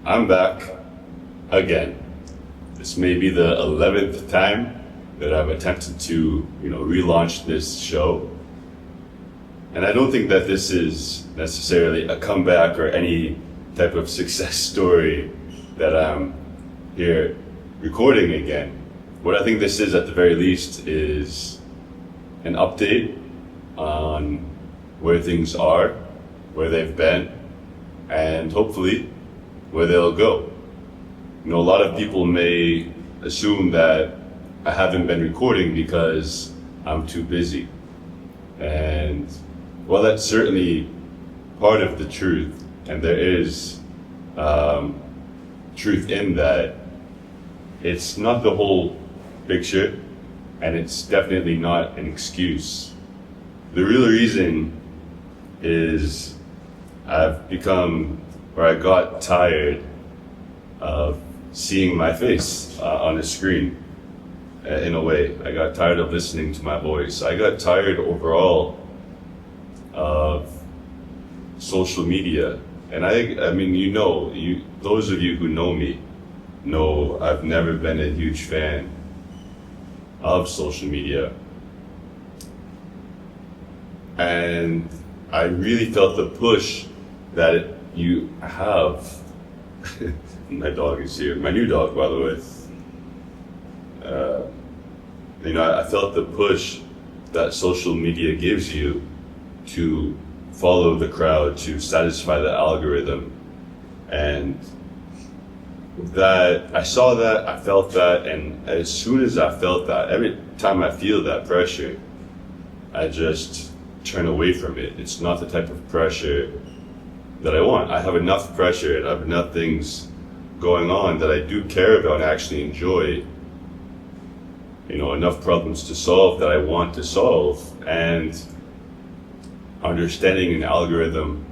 I'm back again. This may be the 11th time that I've attempted to, relaunch this show. And I don't think that this is necessarily a comeback or any type of success story that I'm here recording again. What I think this is, at the very least, is an update on where things are, where they've been, and hopefully where they'll go. A lot of people may assume that I haven't been recording because I'm too busy. And well, that's certainly part of the truth, and there is truth in that. It's not the whole picture, and it's definitely not an excuse. The real reason is I got tired of seeing my face on a screen. In a way, I got tired of listening to my voice. I got tired overall of social media. And I mean, those of you who know me know I've never been a huge fan of social media. And I really felt the push that you have. My dog is here. My new dog, by the way. I felt the push that social media gives you to follow the crowd, to satisfy the algorithm. And that I saw that, I felt that, and as soon as I felt that, every time I feel that pressure, I just turn away from it. It's not the type of pressure that I want. I have enough pressure and I have enough things going on that I do care about and actually enjoy. Enough problems to solve that I want to solve, and understanding an algorithm,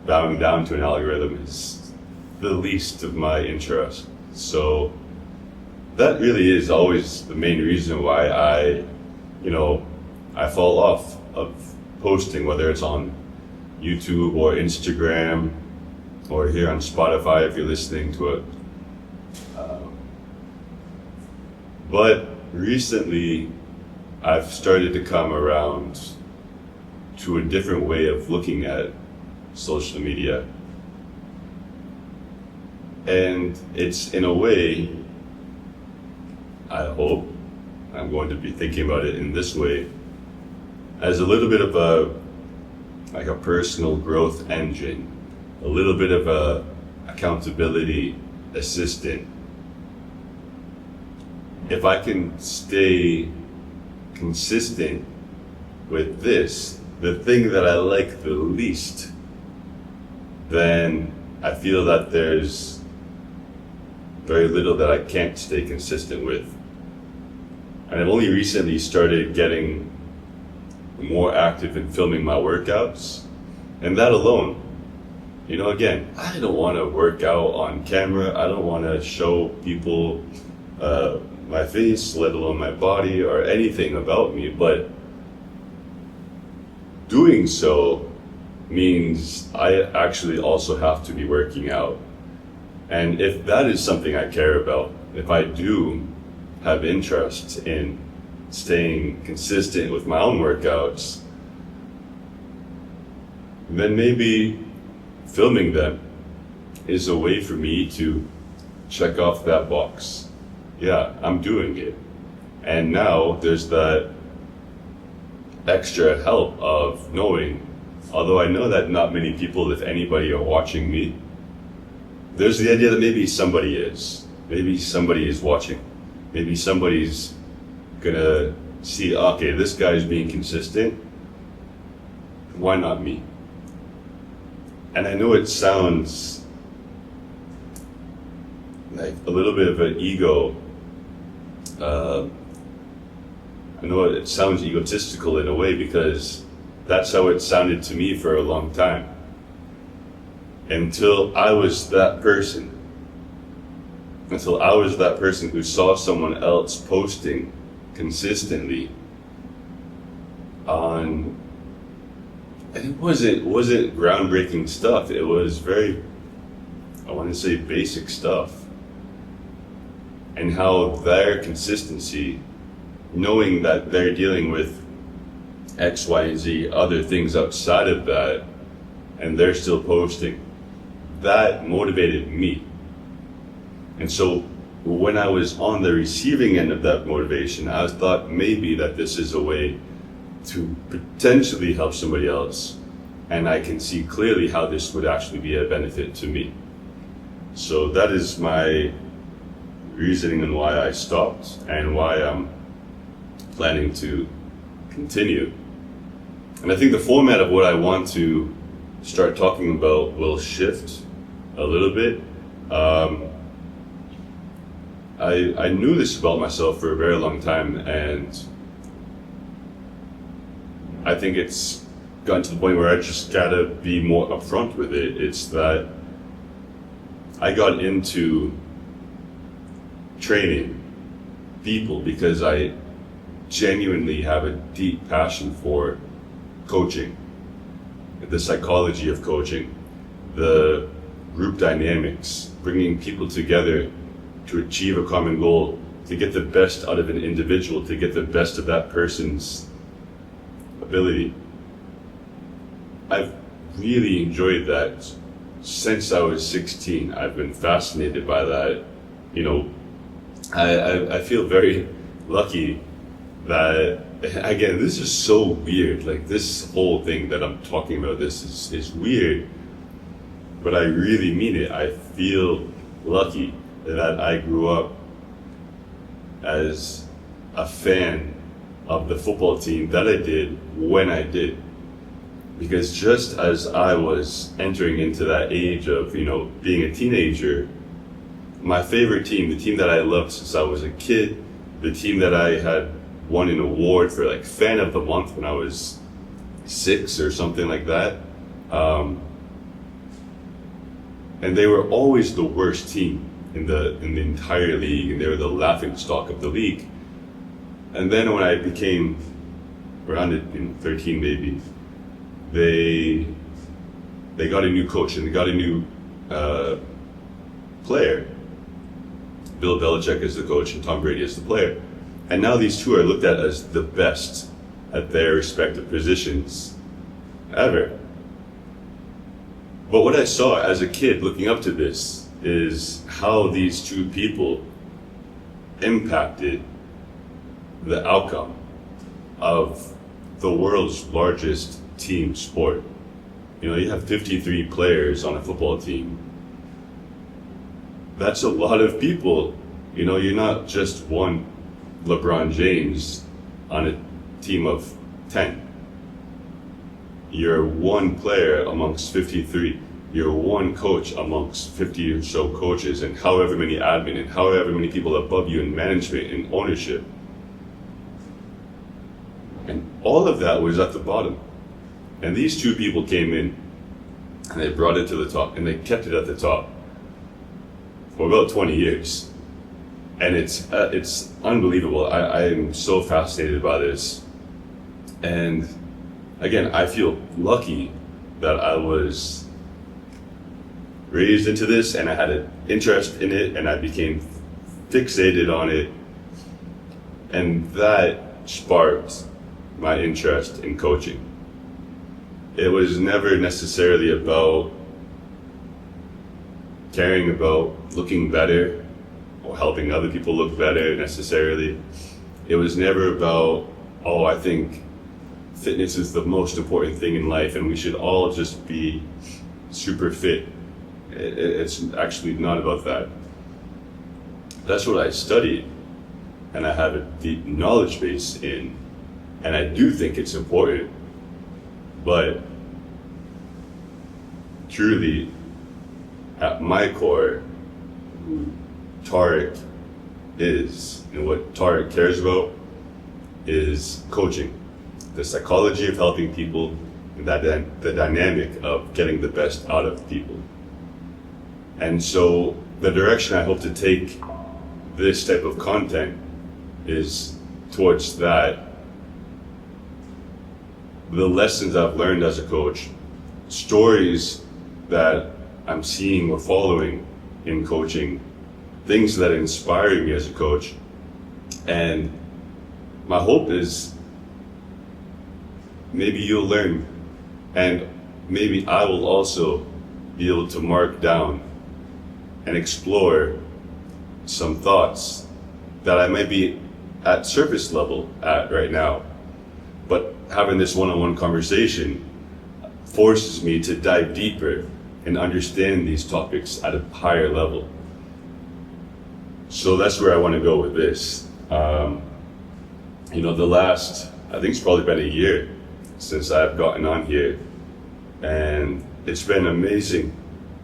bowing down to an algorithm, is the least of my interest. So that really is always the main reason why I fall off of posting, whether it's on YouTube or Instagram or here on Spotify if you're listening to it. But recently, I've started to come around to a different way of looking at social media. And it's, in a way, I hope, I'm going to be thinking about it in this way, as a little bit of a personal growth engine, a little bit of a accountability assistant. If I can stay consistent with this, the thing that I like the least, then I feel that there's very little that I can't stay consistent with. And I've only recently started getting more active in filming my workouts, and that alone, again, I don't want to work out on camera. I don't want to show people my face, let alone my body or anything about me, but doing so means I actually also have to be working out. And if that is something I care about, if I do have interest in staying consistent with my own workouts, then maybe filming them is a way for me to check off that box. Yeah, I'm doing it. And now there's that extra help of knowing, although I know that not many people, if anybody, are watching me, there's the idea that maybe somebody is. Maybe somebody is watching. Maybe somebody's gonna see, okay, this guy's being consistent. Why not me? And I know it sounds like a little bit of an ego. I know it sounds egotistical in a way, because that's how it sounded to me for a long time. Until I was that person who saw someone else posting consistently on, and it wasn't groundbreaking stuff. It was very I want to say basic stuff, and how their consistency, knowing that they're dealing with X, Y, and Z, other things outside of that, and they're still posting, that motivated me. And so when I was on the receiving end of that motivation, I thought maybe that this is a way to potentially help somebody else. And I can see clearly how this would actually be a benefit to me. So that is my reasoning on why I stopped and why I'm planning to continue. And I think the format of what I want to start talking about will shift a little bit. I knew this about myself for a very long time, and I think it's gotten to the point where I just gotta be more upfront with it. It's that I got into training people because I genuinely have a deep passion for coaching, the psychology of coaching, the group dynamics, bringing people together to achieve a common goal, to get the best out of an individual, to get the best of that person's ability. I've really enjoyed that since I was 16. I've been fascinated by that. You know, I feel very lucky that, again, this is so weird. Like, this whole thing that I'm talking about, this is weird, but I really mean it. I feel lucky that I grew up as a fan of the football team that I did when I did. Because just as I was entering into that age of, you know, being a teenager, my favorite team, the team that I loved since I was a kid, the team that I had won an award for like fan of the month when I was 6 or something like that. And they were always the worst team in the entire league, and they were the laughing stock of the league. And then when I became around 13 maybe, they got a new coach and they got a new player. Bill Belichick is the coach and Tom Brady is the player. And now these two are looked at as the best at their respective positions ever. But what I saw as a kid looking up to this is how these two people impacted the outcome of the world's largest team sport. You know, you have 53 players on a football team. That's a lot of people. You know, you're not just one LeBron James on a team of 10. You're one player amongst 53. You're one coach amongst 50 or so coaches, and however many admin, and however many people above you in management and ownership. And all of that was at the bottom. And these two people came in and they brought it to the top, and they kept it at the top for about 20 years. And it's unbelievable. I am so fascinated by this. And again, I feel lucky that I was raised into this and I had an interest in it and I became fixated on it. And that sparked my interest in coaching. It was never necessarily about caring about looking better or helping other people look better necessarily. It was never about, oh, I think fitness is the most important thing in life and we should all just be super fit. It's actually not about that. That's what I studied and I have a deep knowledge base in, and I do think it's important. But truly, at my core, who Tariq is and what Tariq cares about is coaching, the psychology of helping people, and the dynamic of getting the best out of people. And so the direction I hope to take this type of content is towards that. The lessons I've learned as a coach, stories that I'm seeing or following in coaching, things that inspire me as a coach. And my hope is maybe you'll learn, and maybe I will also be able to mark down and explore some thoughts that I might be at surface level at right now. But having this one-on-one conversation forces me to dive deeper and understand these topics at a higher level. So that's where I want to go with this. The last, I think it's probably been a year since I've gotten on here, and it's been amazing.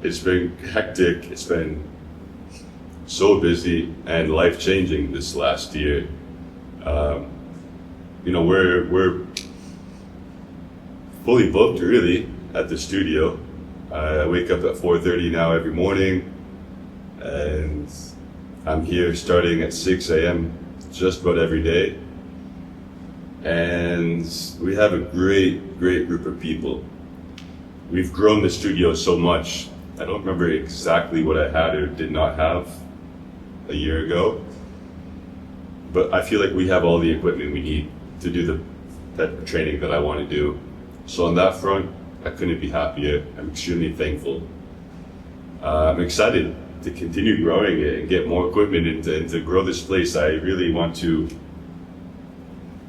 It's been hectic. It's been so busy and life-changing this last year. We're fully booked really at the studio. I wake up at 4:30 now every morning, and I'm here starting at 6 a.m. just about every day. And we have a great group of people. We've grown the studio so much. I don't remember exactly what I had or did not have a year ago, but I feel like we have all the equipment we need to do the type of training that I want to do. So on that front, I couldn't be happier. I'm extremely thankful. I'm excited to continue growing it and get more equipment and to grow this place. I really want to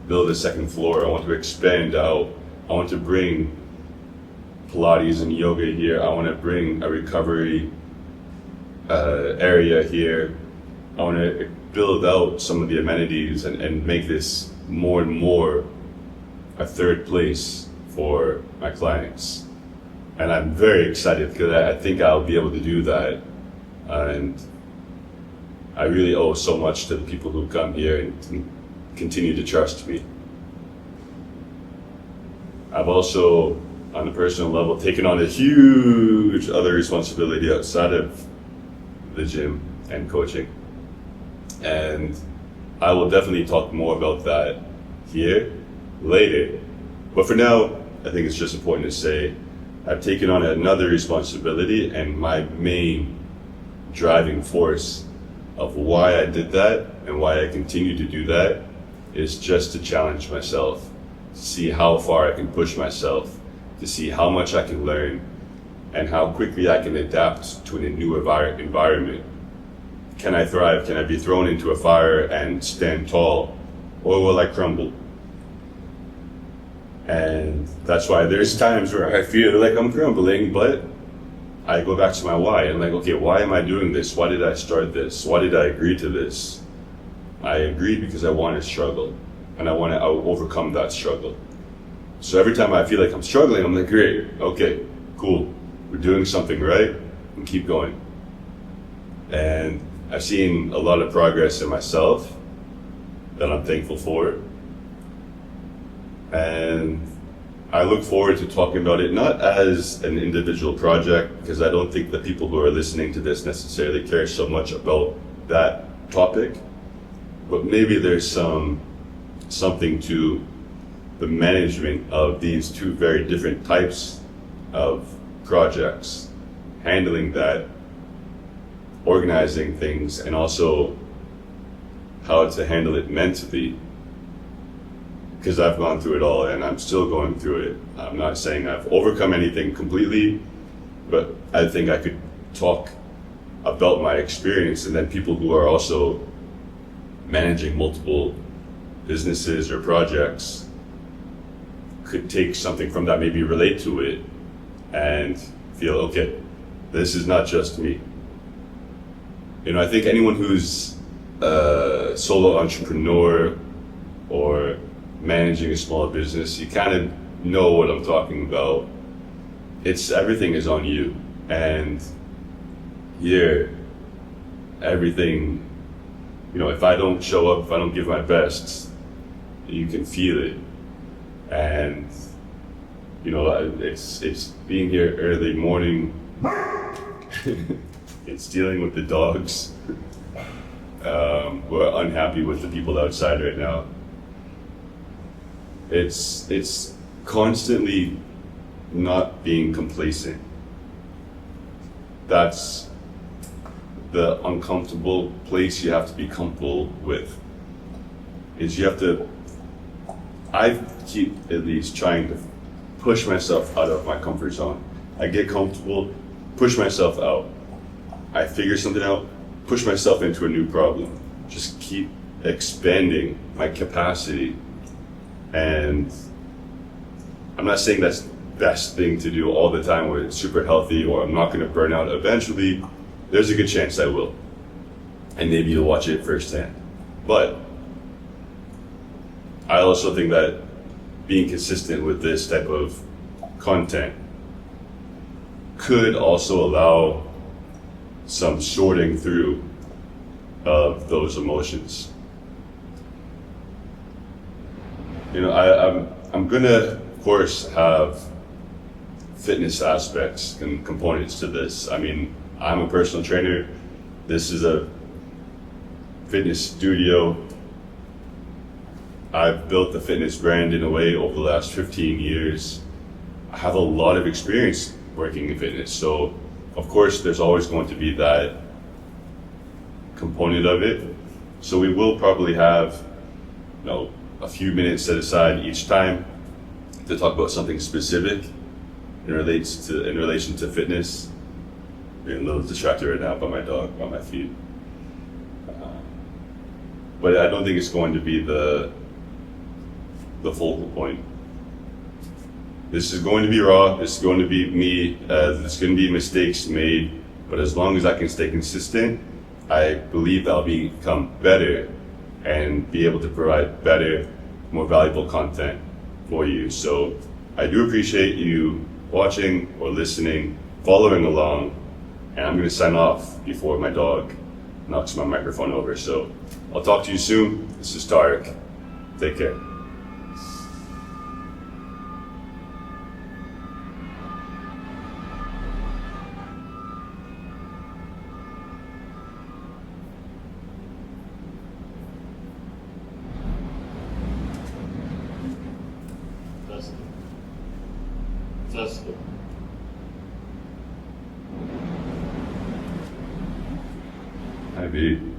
build a second floor. I want to expand out. I want to bring Pilates and yoga here. I want to bring a recovery area here. I want to build out some of the amenities and make this more and more a third place for my clients. And I'm very excited because I think I'll be able to do that. And I really owe so much to the people who come here and continue to trust me. I've also, on a personal level, taken on a huge other responsibility outside of the gym and coaching. And I will definitely talk more about that here later. But for now, I think it's just important to say I've taken on another responsibility, and my main driving force of why I did that and why I continue to do that is just to challenge myself, to see how far I can push myself, to see how much I can learn, and how quickly I can adapt to a new environment. Can I thrive? Can I be thrown into a fire and stand tall, or will I crumble? And that's why there's times where I feel like I'm crumbling, but I go back to my why and like, okay, why am I doing this? Why did I start this? Why did I agree to this? I agreed because I want to struggle, and I want to overcome that struggle. So every time I feel like I'm struggling, I'm like, great, okay, cool. We're doing something right, and keep going. And I've seen a lot of progress in myself that I'm thankful for. And I look forward to talking about it, not as an individual project, because I don't think the people who are listening to this necessarily care so much about that topic, but maybe there's something to the management of these two very different types of projects, handling that, organizing things, and also how to handle it mentally. Because I've gone through it all and I'm still going through it. I'm not saying I've overcome anything completely, but I think I could talk about my experience, and then people who are also managing multiple businesses or projects could take something from that, maybe relate to it and feel, okay, this is not just me. I think anyone who's a solo entrepreneur or managing a small business, you kind of know what I'm talking about. Everything is on you, and here, everything, if I don't show up, if I don't give my best, you can feel it. And it's being here early morning. It's dealing with the dogs. We're unhappy with the people outside right now. It's constantly not being complacent. that's the uncomfortable place you have to be comfortable with. Is you have to, I keep at least trying to push myself out of my comfort zone. I get comfortable, push myself out. I figure something out, push myself into a new problem. Just keep expanding my capacity. And I'm not saying that's the best thing to do all the time where it's super healthy or I'm not going to burn out. Eventually, there's a good chance I will. And maybe you'll watch it firsthand. But I also think that being consistent with this type of content could also allow some sorting through of those emotions. You know, I'm gonna, of course, have fitness aspects and components to this. I mean, I'm a personal trainer. This is a fitness studio. I've built the fitness brand in a way over the last 15 years. I have a lot of experience working in fitness. So, of course, there's always going to be that component of it. So we will probably have, you know, a few minutes set aside each time to talk about something specific in relation to fitness. I'm a little distracted right now by my dog on my feet. But I don't think it's going to be the focal point. This is going to be raw, this is going to be me, there's going to be mistakes made, but as long as I can stay consistent, I believe I'll become better and be able to provide better, more valuable content for you. So I do appreciate you watching or listening, following along, and I'm going to sign off before my dog knocks my microphone over. So I'll talk to you soon. This is Tariq. Take care. Testing. Hi, B.